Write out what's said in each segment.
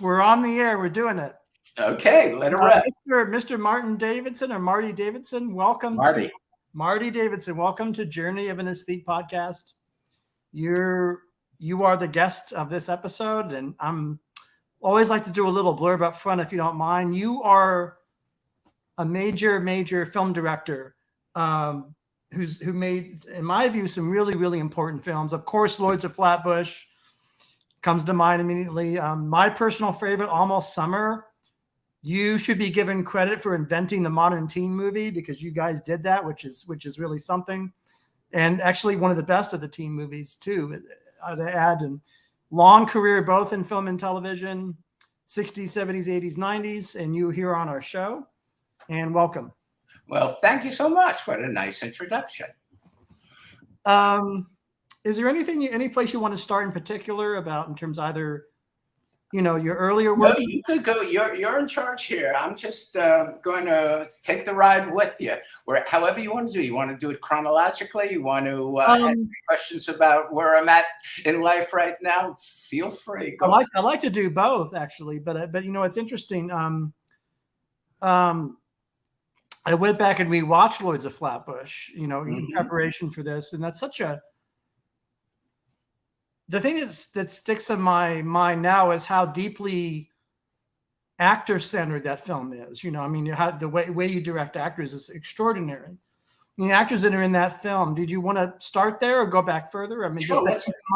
We're on the air. We're doing it. Okay, let it rip. Mr. Martin Davidson or Marty Davidson, welcome Marty. to Marty Davidson. Welcome to Journey of an Aesthete podcast. You are the guest of this episode, and I'm always like to do a little blurb up front if you don't mind. You are a major film director who made, in my view, some really important films. Of course, Lords of Flatbush comes to mind immediately. My personal favorite, Almost Summer. You should be given credit for inventing the modern teen movie because you guys did that, which is really something. And actually one of the best of the teen movies too, I'd add. And long career both in film and television, 60s, 70s, 80s, 90s, and you here on our show. And welcome. Well, thank you so much. What a nice introduction. Is there any place you want to start in particular about in terms of either, your earlier work? No, you could go. You're in charge here. I'm just going to take the ride with you. However you want to do. You want to do it chronologically? You want to ask me questions about where I'm at in life right now? Feel free. Go. I like to do both actually, but it's interesting. I went back and rewatched Lords of Flatbush, in preparation for this, and that's the thing that sticks in my mind now is how deeply actor-centered that film is. The way you direct actors is extraordinary. The actors that are in that film, did you want to start there or go back further? Sure,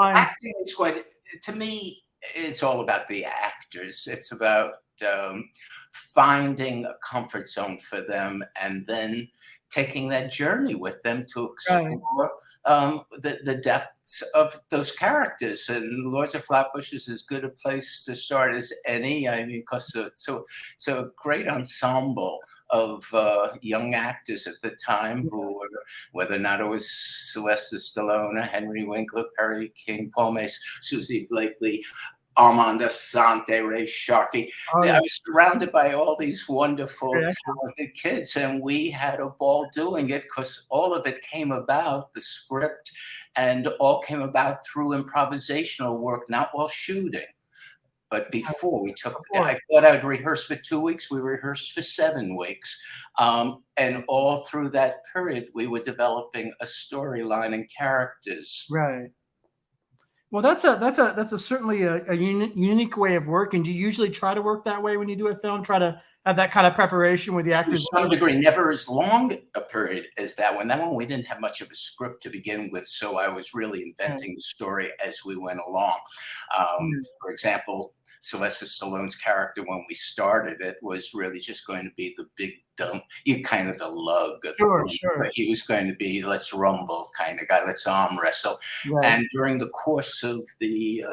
acting is what, to me, it's all about the actors. It's about finding a comfort zone for them and then taking that journey with them to explore the depths of those characters. And Lords of Flatbush is as good a place to start as any. Because it's a great ensemble of young actors at the time who were, whether or not it was Sylvester Stallone, Henry Winkler, Perry King, Paul Mace, Susie Blakely, Armand Assante, Ray Sharkey. I was surrounded by all these wonderful, talented kids, and we had a ball doing it because all of it came about, the script, and all came about through improvisational work, not while shooting. But before we took, I thought I'd rehearse for 2 weeks. We rehearsed for 7 weeks. And all through that period, we were developing a storyline and characters. Right. Well, that's certainly a unique way of working. Do you usually try to work that way when you do a film? Try to have that kind of preparation with the actors? To some degree, never as long a period as that one. That one, we didn't have much of a script to begin with, so I was really inventing the story as we went along. For example, Sylvester Stallone's character when we started it was really just going to be the big dumb, kind of the lug of the group. But he was going to be let's rumble kind of guy, let's arm wrestle. Right. And during the course of the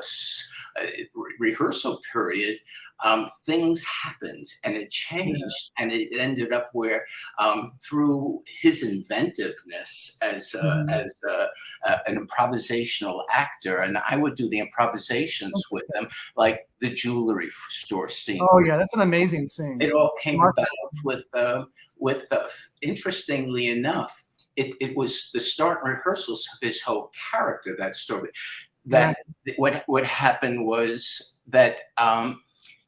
rehearsal period, things happened and it changed, and it ended up where through his inventiveness as an improvisational actor, and I would do the improvisations with them, like the jewelry store scene. Oh yeah, that's an amazing scene. It all came about with interestingly enough, it was the start and rehearsals of his whole character, that story. That what happened was that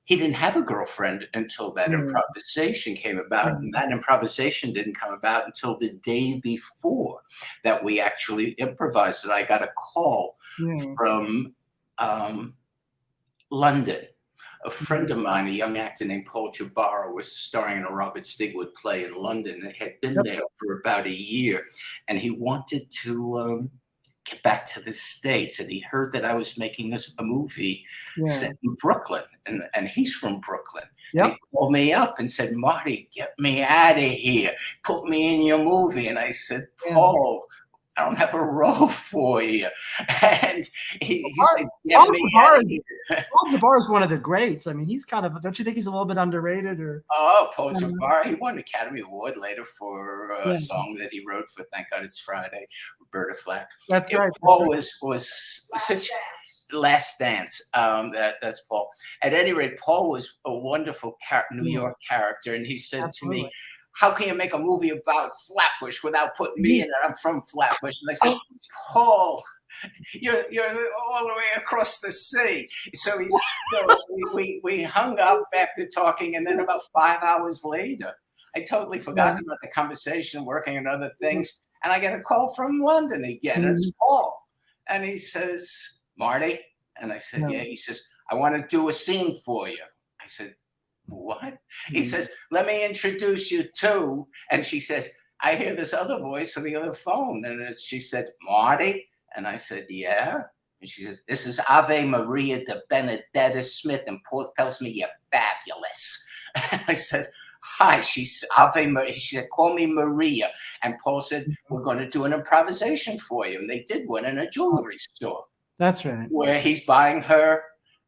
he didn't have a girlfriend until that improvisation came about. And that improvisation didn't come about until the day before that we actually improvised it. I got a call from London. A friend of mine, a young actor named Paul Jabara, was starring in a Robert Stigwood play in London and had been there for about a year. And he wanted to get back to the States, and he heard that I was making a movie set in Brooklyn, and he's from Brooklyn. He called me up and said, "Marty, get me out of here. Put me in your movie." And I said, "Paul, I don't have a role for you." And he said, "Get me out of here." Paul Jabara is one of the greats. I mean, he's kind of, don't you think he's a little bit underrated? Or Paul Jabara, he won an Academy Award later for a song that he wrote for Thank God It's Friday, Roberta Flack. That's right. Paul was such Last Dance. That's Paul. At any rate, Paul was a wonderful New York character, and he said to me, how can you make a movie about Flatbush without putting me in it? I'm from Flatbush. And I said, Paul, you're all the way across the sea. So we hung up after talking, and then about 5 hours later, I totally forgot about the conversation, working on other things, and I get a call from London again. It's Paul, and he says, Marty, and I said, yeah. He says, I want to do a scene for you. I said, what? He says, let me introduce you to, and she says, I hear this other voice on the other phone, and she said, Marty. And I said, yeah. And she says, this is Ave Maria de Benedetta Smith, and Paul tells me you're fabulous. And I said, hi. She's Ave Maria. She said, call me Maria. And Paul said, we're going to do an improvisation for you. And they did one in a jewelry store. That's right. Where he's buying her.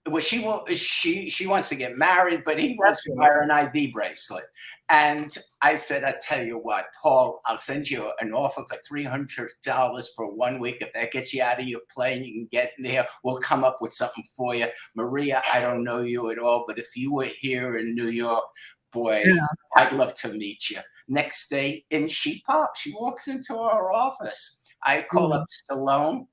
Well, she wants to get married, but he wants to buy her an ID bracelet. And I said, I tell you what, Paul, I'll send you an offer for $300 for 1 week. If that gets you out of your plane, you can get in there. We'll come up with something for you. Maria, I don't know you at all, but if you were here in New York, boy, I'd love to meet you. Next day, in she pops. She walks into our office. I call up Stallone,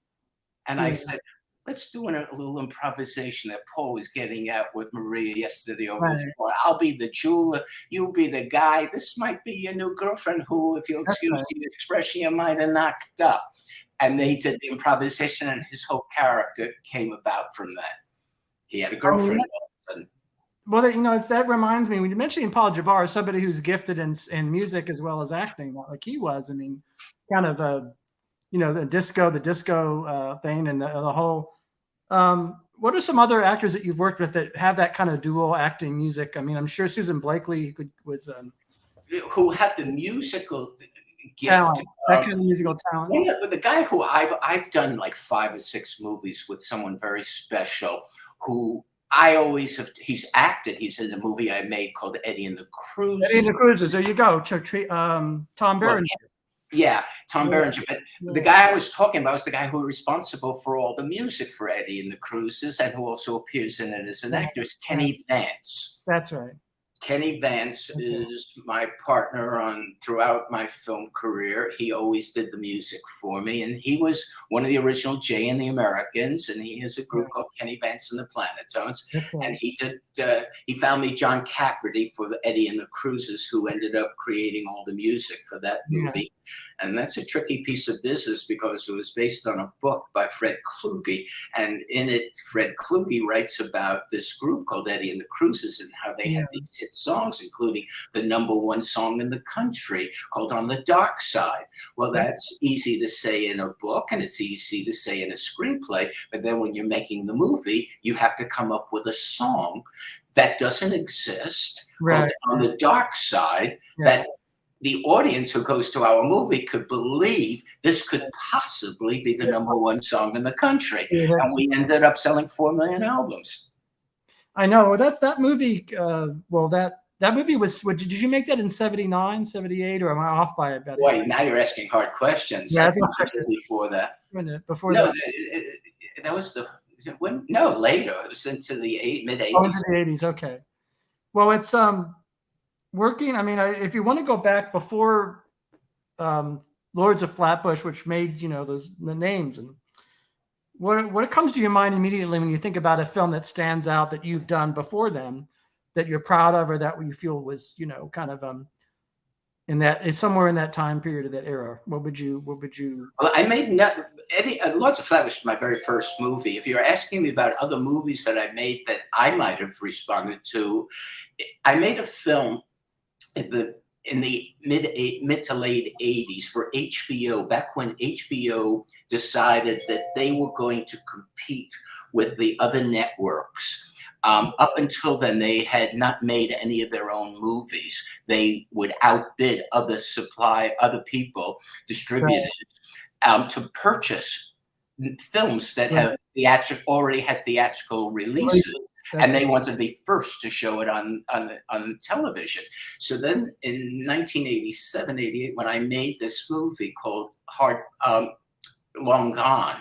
and I said, let's do a little improvisation that Paul was getting at with Maria yesterday over the phone. I'll be the jeweler. You'll be the guy. This might be your new girlfriend who, if you'll excuse the expression, you might have knocked up. And they did the improvisation, and his whole character came about from that. He had a girlfriend. Well, that reminds me, when you're mentioning Paul Jabbar, somebody who's gifted in music as well as acting, like he was. I mean, kind of the disco thing and the whole. What are some other actors that you've worked with that have that kind of dual acting music? I mean, I'm sure Susan Blakely was who had the musical gift, talent, that kind of musical talent. Yeah, the guy who I've done like 5 or 6 movies with someone very special who I always have. He's acted. He's in a movie I made called Eddie and the Cruisers. Eddie and the Cruisers. There you go. Tom Berenger. Yeah, Tom Berenger. But the guy I was talking about was the guy who was responsible for all the music for Eddie and the Cruises, and who also appears in it as an actor, is Kenny Vance. That's right. Kenny Vance is my partner throughout my film career. He always did the music for me, and he was one of the original Jay and the Americans, and he has a group called Kenny Vance and the Planetones. And he found me John Cafferty for Eddie and the Cruisers, who ended up creating all the music for that movie. And that's a tricky piece of business because it was based on a book by Fred Kluge. And in it, Fred Kluge writes about this group called Eddie and the Cruisers and how they had these hit songs, including the #1 song in the country called On the Dark Side. Well, that's easy to say in a book and it's easy to say in a screenplay. But then when you're making the movie, you have to come up with a song that doesn't exist, called On the Dark Side, that the audience who goes to our movie could believe this could possibly be the #1 song in the country. And we ended up selling 4 million albums. I know. That's that movie. That movie was, did you make that in 79, 78, or am I off by about? Boy, now you're asking hard questions. Yeah, before that. Before no, that. That was later. It was into the mid-80s. Oh, into the 80s. Okay. Well, it's working. I mean, if you want to go back before Lords of Flatbush, which made the names, and what comes to your mind immediately when you think about a film that stands out that you've done before them, that you're proud of, or that you feel was kind of in that is somewhere in that time period of that era? What would you? Well, I made Lords of Flatbush was my very first movie. If you're asking me about other movies that I made that I might have responded to, I made a film in the mid to late 80s for HBO, back when HBO decided that they were going to compete with the other networks. Up until then, they had not made any of their own movies. They would outbid other people, distributors, to purchase films that have already had theatrical releases. And they wanted to be first to show it on television. So then in 1987, 88, when I made this movie called Long Gone,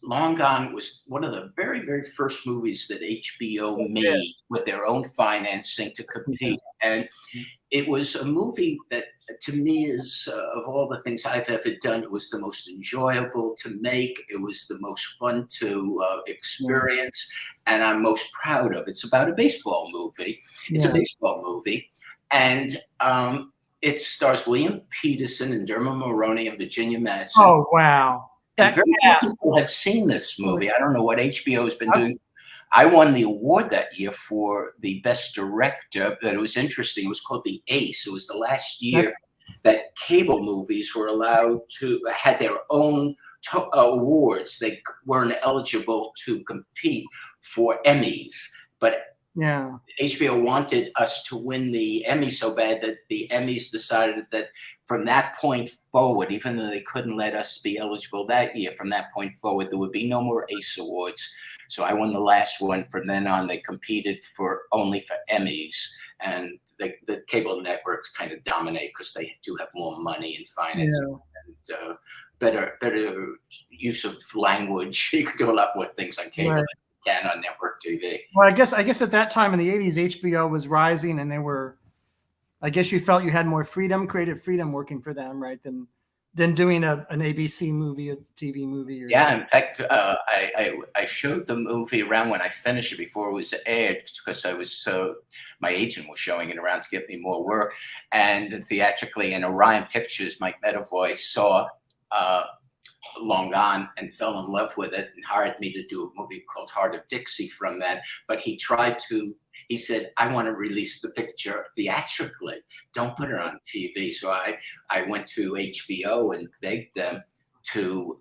Long Gone was one of the very, very first movies that HBO made with their own financing to compete. And it was a movie that, to me, is of all the things I've ever done, it was the most enjoyable to make. It was the most fun to experience, and I'm most proud of. It's about a baseball movie. It's a baseball movie, and it stars William Peterson and Dermot Mulroney and Virginia-Madsen. Oh, wow. And very few people have seen this movie. I don't know what HBO has been doing. I won the award that year for the best director, but it was interesting. It was called the Ace. It was the last year that cable movies were allowed to had their own awards. They weren't eligible to compete for Emmys, but HBO wanted us to win the Emmy so bad that the Emmys decided that from that point forward, even though they couldn't let us be eligible that year, from that point forward, there would be no more Ace Awards. So I won the last one. From then on, they competed only for Emmys, and the cable networks kind of dominate because they do have more money and finance and better use of language. You can do a lot more things on cable than you can on network TV. Well, I guess at that time in the 80s, HBO was rising, and they were. I guess you felt you had more freedom, creative freedom, working for them, right? Than doing an ABC movie, a TV movie. Or something. In fact, I showed the movie around when I finished it before it was aired, because my agent was showing it around to get me more work. And theatrically, in Orion Pictures, Mike Medavoy saw Long Gone and fell in love with it and hired me to do a movie called Heart of Dixie from that. But he said, I want to release the picture theatrically. Don't put it on TV. So I went to HBO and begged them to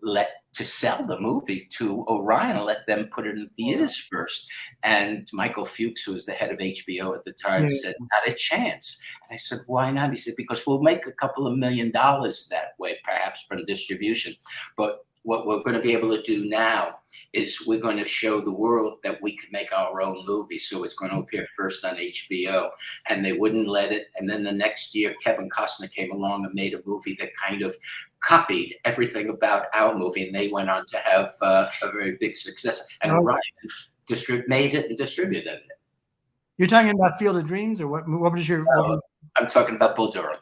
sell the movie to Orion and let them put it in theaters first. And Michael Fuchs, who was the head of HBO at the time, said, not a chance. And I said, why not? He said, because we'll make a couple of $1 million that way, perhaps from distribution. But what we're going to be able to do now is we're going to show the world that we can make our own movie. So it's going to appear first on HBO, and they wouldn't let it. And then the next year, Kevin Costner came along and made a movie that kind of copied everything about our movie, and they went on to have a very big success. And Orion made it and distributed it. You're talking about Field of Dreams, or what? What was your? I'm talking about Bull Durham.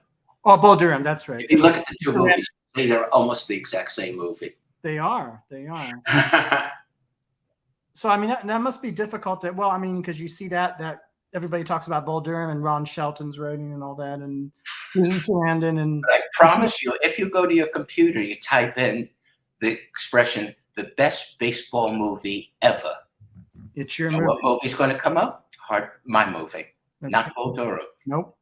Oh, Bull Durham, that's right. If you look at the two movies, they're almost the exact same movie. They are. So, I mean, that must be difficult because you see that everybody talks about Bull Durham and Ron Shelton's writing and all that, and Susan Sarandon. And I promise you, if you go to your computer, you type in the expression, the best baseball movie ever. It's your movie. What movie's going to come up? My movie, not Bull Durham. Nope.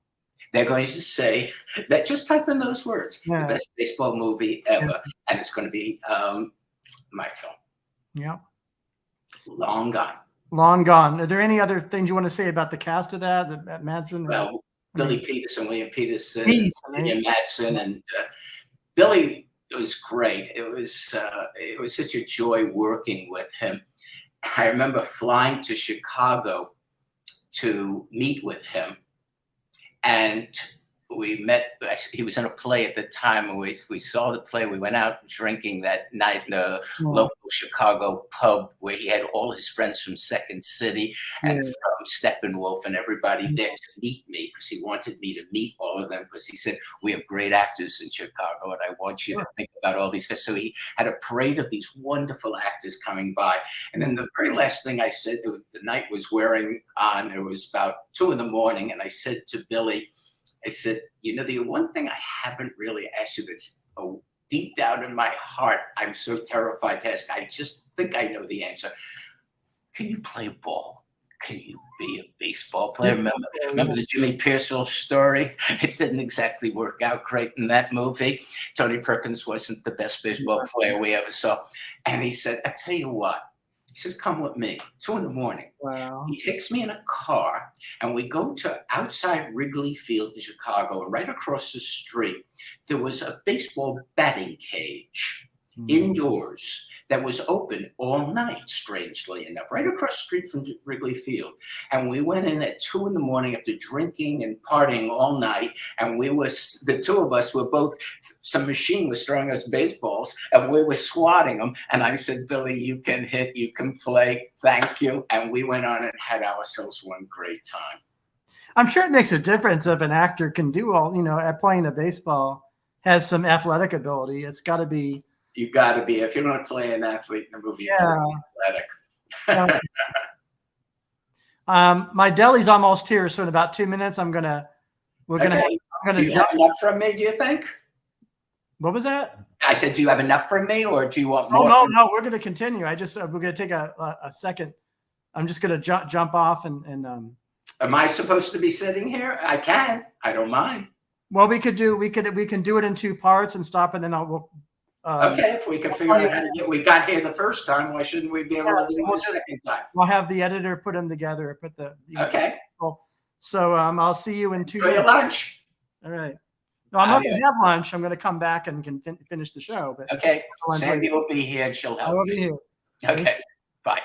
They're going to say that. Just type in those words, the best baseball movie ever, and it's going to be my film. Yeah. Long Gone. Long Gone. Are there any other things you want to say about the cast of that Madsen? Well, Billy Peterson, William Peterson, Madsen, and Billy was great. It was such a joy working with him. I remember flying to Chicago to meet with him, and we met. He was in a play at the time, and we saw the play. We went out drinking that night in a local Chicago pub where he had all his friends from Second City and from Steppenwolf and everybody there to meet me, because he wanted me to meet all of them, because he said, we have great actors in Chicago and I want you to think about all these guys. So he had a parade of these wonderful actors coming by. And then the very last thing I said, the night was wearing on, it was about 2 a.m, and I said to Billy, I said, the one thing I haven't really asked you that's deep down in my heart, I'm so terrified to ask. I just think I know the answer. Can you play ball? Can you be a baseball player? Remember the Lee Purcell story? It didn't exactly work out great in that movie. Tony Perkins wasn't the best baseball player we ever saw. And he said, I tell you what. He says, come with me, 2 a.m. Wow. He takes me in a car, and we go to outside Wrigley Field in Chicago, and right across the street, there was a baseball batting cage indoors that was open all night, strangely enough, right across the street from Wrigley Field. And we went in at 2 a.m. after drinking and partying all night. And the two of us were both, some machine was throwing us baseballs, and we were swatting them. And I said, Billy, you can hit, you can play, thank you. And we went on and had ourselves one great time. I'm sure it makes a difference if an actor can do all, at playing a baseball, has some athletic ability. It's got to be. You got to be. If you're going to play an athlete in a movie, you gotta be athletic. My deli's almost here, so in about 2 minutes, we're gonna. Do you have enough from me? Do you think? What was that? I said, do you have enough from me, or do you want more? Oh, no. We're gonna continue. We're gonna take a second. I'm just gonna jump off and. Am I supposed to be sitting here? I can. I don't mind. Well, we can do it in 2 parts and stop, and then we'll. Okay, if we can figure out how to get, we got here the first time, why shouldn't we be able to do it the second time? We'll have the editor put them together. Okay. So I'll see you in 2 minutes. Enjoy your lunch. All right. No, I'm not going to have lunch. I'm going to come back and can finish the show. But okay. Sandy will be here and she'll help me. I will be here. Okay. Bye.